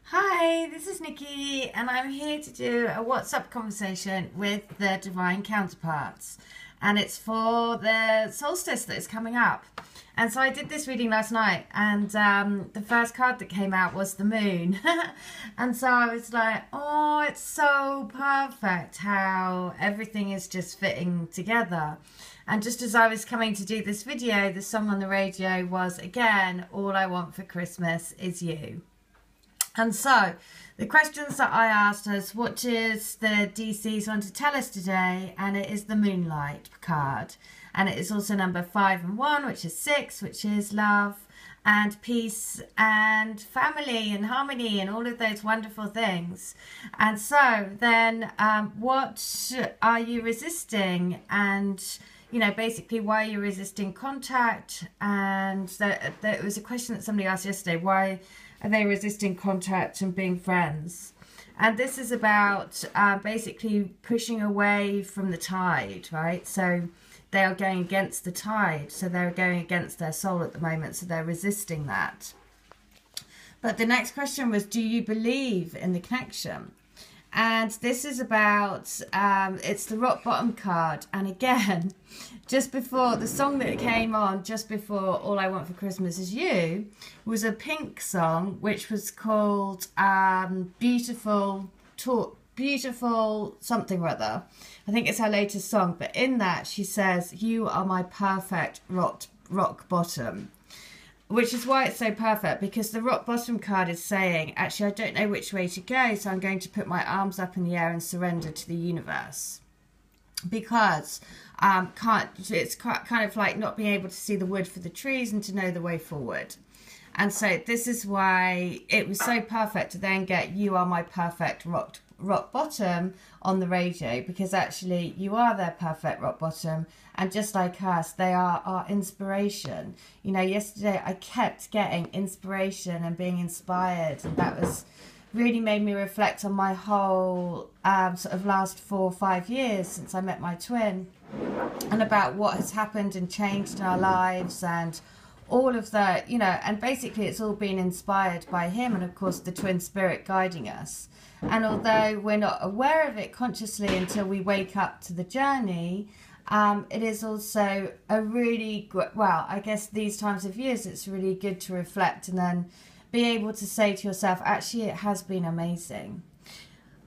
Hi, this is Nikki, and I'm here to do a WhatsApp conversation with the divine counterparts, and it's for the solstice that is coming up. And so I did this reading last night, and the first card that came out was the moon. And so I was like, oh, it's so perfect how everything is just fitting together. And just as I was coming to do this video, the song on the radio was, again, All I Want for Christmas Is You. And so the questions that I asked us, what does the DCs want to tell us today? And it is the Moonlight card. And it is also number 5 and 1, which is 6, which is love and peace and family and harmony and all of those wonderful things. And so then what are you resisting? And, you know, basically why are you resisting contact? And there was a question that somebody asked yesterday, why are they resisting contact and being friends? And this is about basically pushing away from the tide, right? So they are going against the tide. So they're going against their soul at the moment. So they're resisting that. But the next question was, do you believe in the connection? And this is about, it's the rock bottom card. And again, just before the song that came on, just before All I Want for Christmas Is You, was a Pink song, which was called Beautiful something or other. I think it's her latest song. But in that, she says, you are my perfect rock bottom. Which is why it's so perfect, because the rock bottom card is saying, actually, I don't know which way to go, so I'm going to put my arms up in the air and surrender to the universe. Because it's kind of like not being able to see the wood for the trees and to know the way forward. And so this is why it was so perfect to then get You Are My Perfect Rock Bottom on the radio, because actually you are their perfect rock bottom, and just like us, they are our inspiration. You know, yesterday I kept getting inspiration and being inspired, and that was really made me reflect on my whole sort of last 4 or 5 years since I met my twin, and about what has happened and changed in our lives and all of that, you know. And basically it's all been inspired by him and of course the twin spirit guiding us. And although we're not aware of it consciously until we wake up to the journey, it is also a really good, well, I guess these times of years it's really good to reflect and then be able to say to yourself, actually it has been amazing.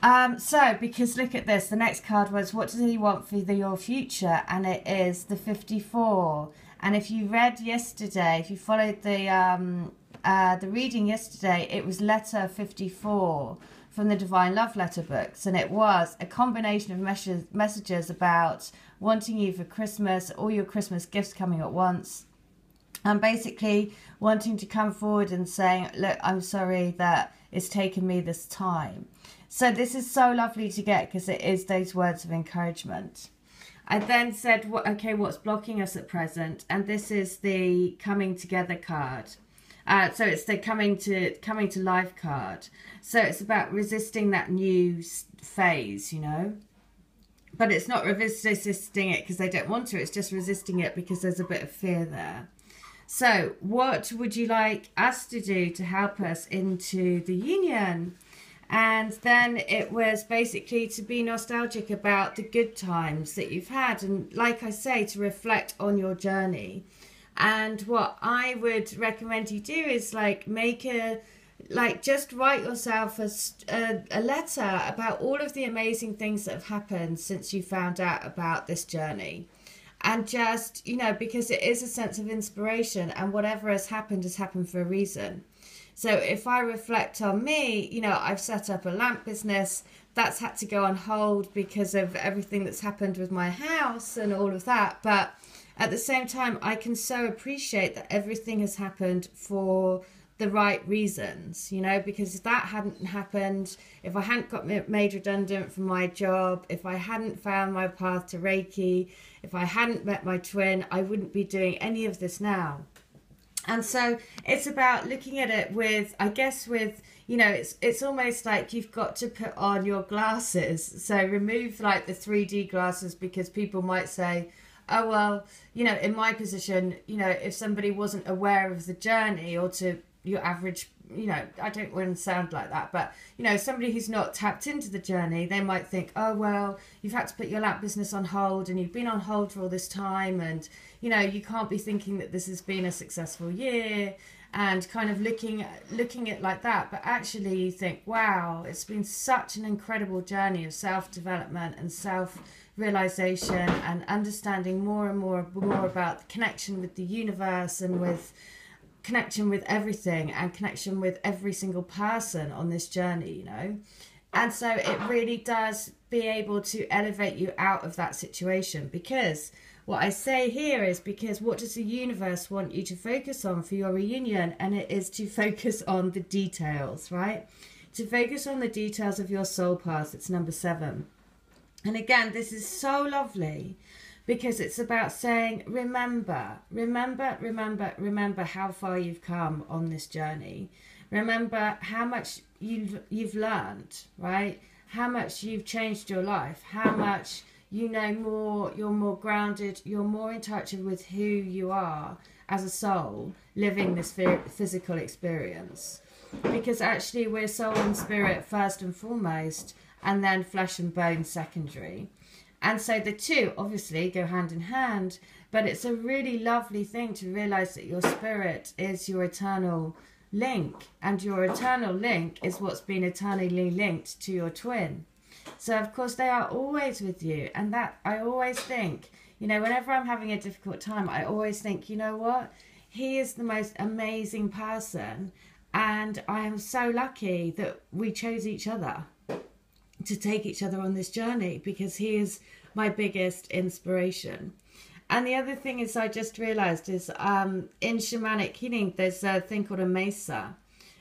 So, because look at this, the next card was, what does he want for your future? And it is the 54. And if you read yesterday, if you followed the reading yesterday, it was letter 54 from the Divine Love Letter books. And it was a combination of messages about wanting you for Christmas, all your Christmas gifts coming at once. And basically wanting to come forward and saying, look, I'm sorry that it's taken me this time. So this is so lovely to get because it is those words of encouragement. I then said, okay, what's blocking us at present? And this is the coming together card. So it's the coming to life card. So it's about resisting that new phase, you know. But it's not resisting it because they don't want to. It's just resisting it because there's a bit of fear there. So what would you like us to do to help us into the union? And then it was basically to be nostalgic about the good times that you've had. And like I say, to reflect on your journey. And what I would recommend you do is just write yourself a letter about all of the amazing things that have happened since you found out about this journey. And just, you know, because it is a sense of inspiration, and whatever has happened for a reason. So if I reflect on me, you know, I've set up a lamp business that's had to go on hold because of everything that's happened with my house and all of that. But at the same time, I can so appreciate that everything has happened for the right reasons, you know, because if that hadn't happened, if I hadn't got made redundant from my job, if I hadn't found my path to Reiki, if I hadn't met my twin, I wouldn't be doing any of this now. And so it's about looking at it with, I guess with, you know, it's almost like you've got to put on your glasses. So remove like the 3D glasses, because people might say, oh, well, you know, in my position, you know, if somebody wasn't aware of the journey, or to your average you know, I don't want to sound like that, but, you know, somebody who's not tapped into the journey, they might think, oh, well, you've had to put your lamp business on hold and you've been on hold for all this time, and, you know, you can't be thinking that this has been a successful year, and kind of looking at like that. But actually you think, wow, it's been such an incredible journey of self-development and self-realization and understanding more and more about the connection with the universe and with connection with everything and connection with every single person on this journey, you know. And so it really does be able to elevate you out of that situation, because what I say here is, because what does the universe want you to focus on for your reunion? And it is to focus on the details, right? To focus on the details of your soul path. It's number 7. And again, this is so lovely, because it's about saying, remember how far you've come on this journey. Remember how much you've learned, right? How much you've changed your life, how much you know more, you're more grounded, you're more in touch with who you are as a soul living this physical experience. Because actually we're soul and spirit first and foremost, and then flesh and bone secondary. And so the two obviously go hand in hand, but it's a really lovely thing to realize that your spirit is your eternal link, and your eternal link is what's been eternally linked to your twin. So of course they are always with you. And that, I always think, you know, whenever I'm having a difficult time, I always think, you know what, he is the most amazing person, and I am so lucky that we chose each other to take each other on this journey, because he is my biggest inspiration. And the other thing is, I just realized is in shamanic healing there's a thing called a mesa,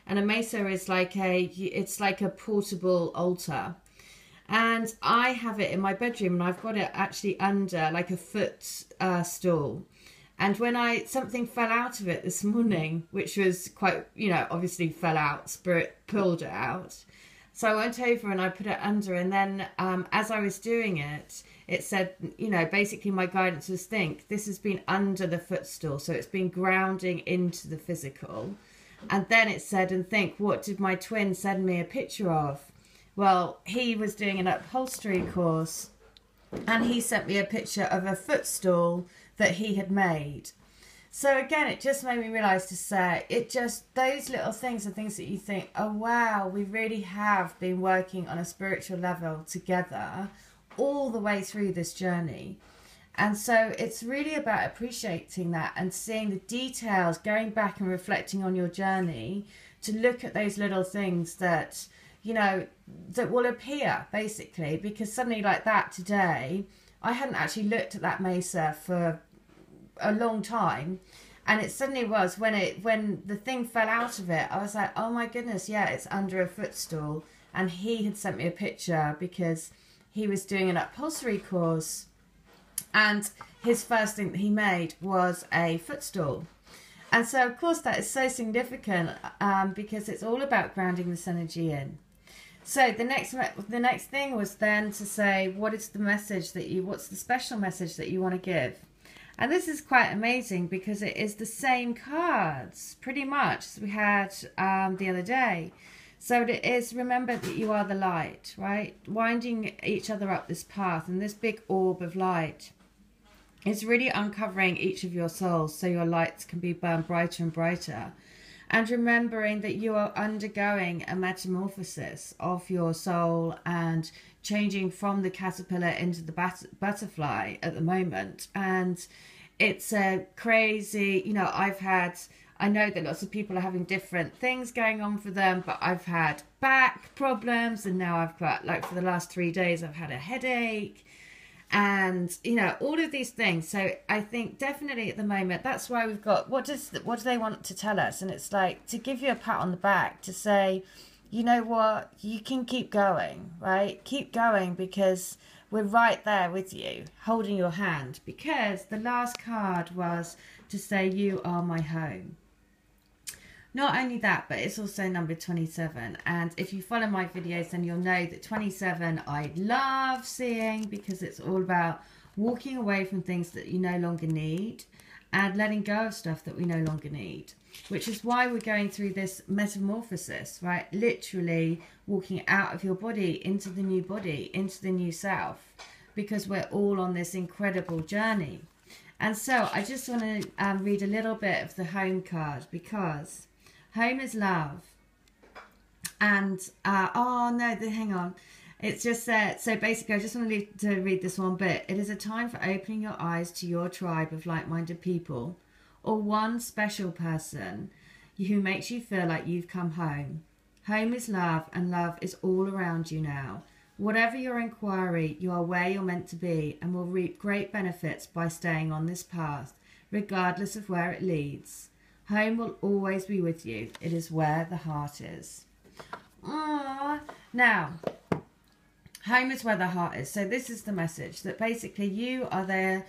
and a mesa is like it's like a portable altar. And I have it in my bedroom, and I've got it actually under like a footstool. And when something fell out of it this morning, which was quite, you know, obviously fell out, spirit pulled it out. So I went over and I put it under, and then as I was doing it, it said, you know, basically my guidance was, think, this has been under the footstool, so it's been grounding into the physical. And then it said, and think, what did my twin send me a picture of? Well, he was doing an upholstery course, and he sent me a picture of a footstool that he had made. So again, it just made me realise to say, it just, those little things are things that you think, oh wow, we really have been working on a spiritual level together all the way through this journey. And so it's really about appreciating that and seeing the details, going back and reflecting on your journey to look at those little things that, you know, that will appear basically. Because suddenly like that today, I hadn't actually looked at that mesa for a long time, and it suddenly was, when the thing fell out of it, I was like, oh my goodness, yeah, it's under a footstool. And he had sent me a picture because he was doing an upholstery course, and his first thing that he made was a footstool. And so of course that is so significant, because it's all about grounding this energy in. So the next thing was then to say, what is the message that what's the special message that you want to give? And this is quite amazing, because it is the same cards pretty much as we had the other day. So it is, remember that you are the light, right? Winding each other up this path, and this big orb of light is really uncovering each of your souls so your lights can be burned brighter and brighter. And remembering that you are undergoing a metamorphosis of your soul and changing from the caterpillar into the butterfly at the moment. And it's a crazy, you know, I know that lots of people are having different things going on for them, but I've had back problems, and now I've got, like, for the last 3 days, I've had a headache. And, you know, all of these things. So I think definitely at the moment, that's why we've got, what do they want to tell us? And it's like to give you a pat on the back, to say, you know what, you can keep going, right? Keep going, because we're right there with you, holding your hand. Because the last card was to say, you are my home. Not only that, but it's also number 27. And if you follow my videos, then you'll know that 27 I love seeing, because it's all about walking away from things that you no longer need, and letting go of stuff that we no longer need, which is why we're going through this metamorphosis, right? Literally walking out of your body into the new body, into the new self, because we're all on this incredible journey. And so I just want to read a little bit of the home card, because home is love. And, oh no, hang on. It's just that, so basically I just want to read this one bit. It is a time for opening your eyes to your tribe of like-minded people, or one special person who makes you feel like you've come home. Home is love, and love is all around you now. Whatever your inquiry, you are where you're meant to be, and will reap great benefits by staying on this path, regardless of where it leads. Home will always be with you. It is where the heart is. Aww. Now, home is where the heart is. So this is the message, that basically you are their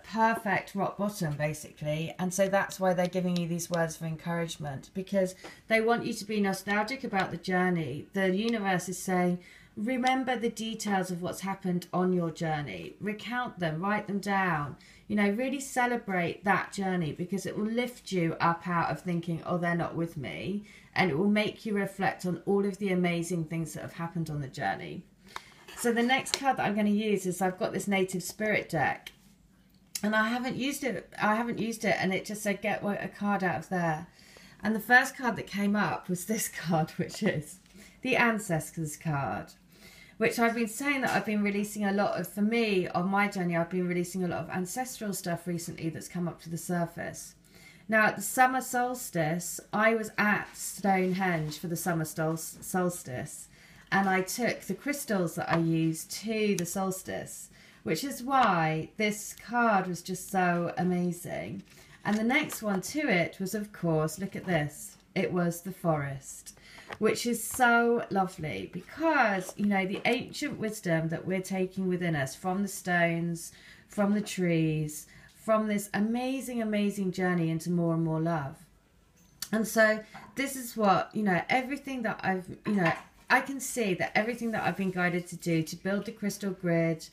perfect rock bottom, basically. And so that's why they're giving you these words of encouragement, because they want you to be nostalgic about the journey. The universe is saying, remember the details of what's happened on your journey. Recount them, write them down. You know, really celebrate that journey, because it will lift you up out of thinking, oh, they're not with me. And it will make you reflect on all of the amazing things that have happened on the journey. So the next card that I'm going to use is, I've got this Native Spirit deck. And I haven't used it. And it just said, get a card out of there. And the first card that came up was this card, which is the Ancestors card, which I've been saying that I've been releasing a lot of, for me, on my journey, I've been releasing a lot of ancestral stuff recently that's come up to the surface. Now, at the summer solstice, I was at Stonehenge for the summer solstice, and I took the crystals that I used to the solstice, which is why this card was just so amazing. And the next one to it was, of course, look at this. It was the forest, which is so lovely, because, you know, the ancient wisdom that we're taking within us from the stones, from the trees, from this amazing, amazing journey into more and more love. And so this is what, you know, everything that I've, you know, I can see that everything that I've been guided to do, to build the crystal grid,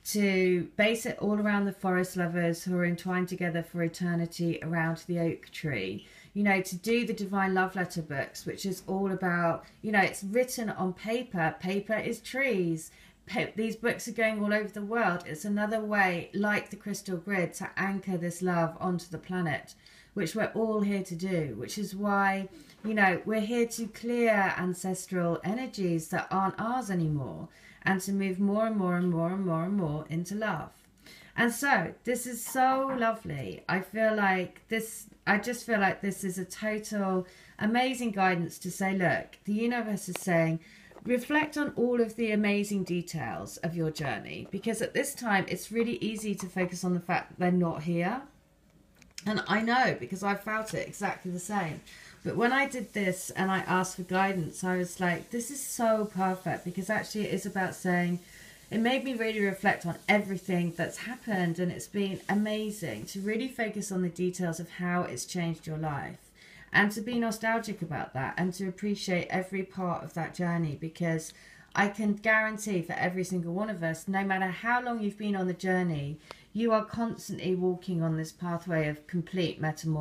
to base it all around the forest lovers who are entwined together for eternity around the oak tree, you know, to do the divine love letter books, which is all about, you know, it's written on paper. Paper is trees. These books are going all over the world. It's another way, like the crystal grid, to anchor this love onto the planet, which we're all here to do, which is why, you know, we're here to clear ancestral energies that aren't ours anymore, and to move more and more and more and more and more into love. And so this is so lovely. I just feel like this is a total amazing guidance to say, look, the universe is saying, reflect on all of the amazing details of your journey, because at this time it's really easy to focus on the fact that they're not here. And I know, because I felt it exactly the same. But when I did this and I asked for guidance, I was like, this is so perfect, because actually it is about saying, it made me really reflect on everything that's happened, and it's been amazing to really focus on the details of how it's changed your life, and to be nostalgic about that, and to appreciate every part of that journey, because I can guarantee for every single one of us, no matter how long you've been on the journey, you are constantly walking on this pathway of complete metamorphosis.